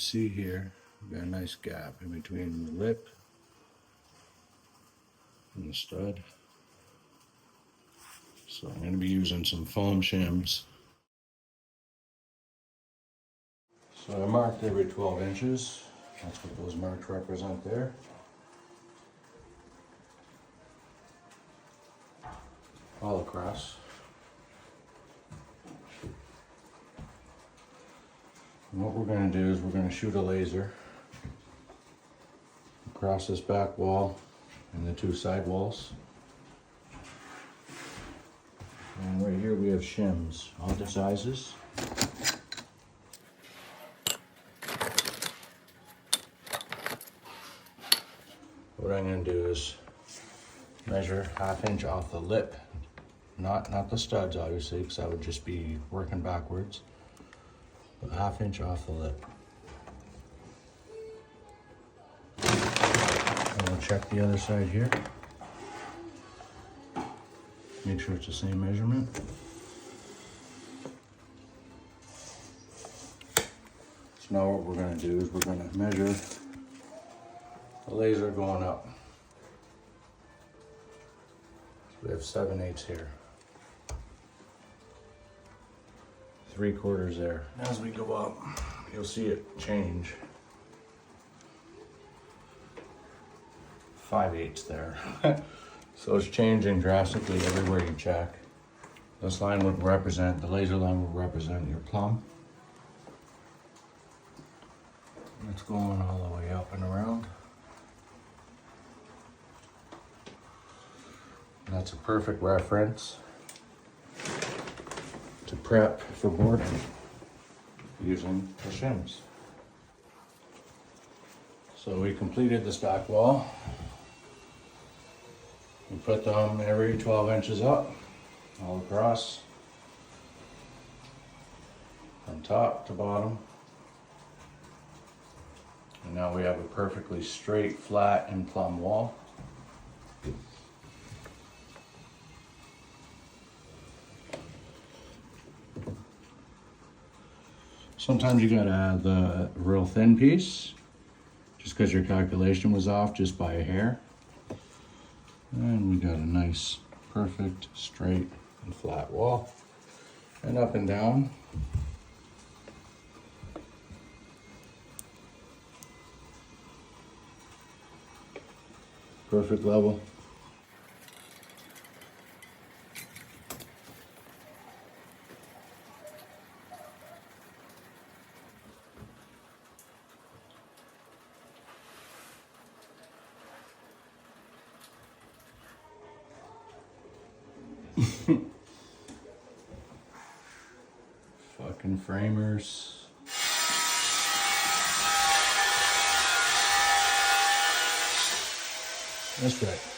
see here, we've got a nice gap in between the lip and the stud. So I'm going to be using some foam shims. So I marked every 12 inches. That's what those marks represent there. All across. And what we're going to do is we're going to shoot a laser across this back wall and the two side walls. And right here we have shims, all the sizes. What I'm going to do is measure 1/2 inch off the lip, not the studs obviously, because I would just be working backwards, but 1/2 inch off the lip. And we'll check the other side here. Make sure it's the same measurement. So now what we're going to do is we're going to measure the laser going up. So we have 7/8 here. 3/4 there. As we go up, you'll see it change. 5/8 there. So it's changing drastically everywhere you check. This line would represent, the laser line would represent your plumb. And it's going all the way up and around. And that's a perfect reference to prep for boarding using the shims. So we completed this back wall. We put them every 12 inches up, all across, from top to bottom. And now we have a perfectly straight, flat, and plumb wall. Sometimes you gotta add the real thin piece, just because your calculation was off just by a hair. And we got a nice, perfect, straight and flat wall. And up and down. Perfect level. Fucking framers. That's right.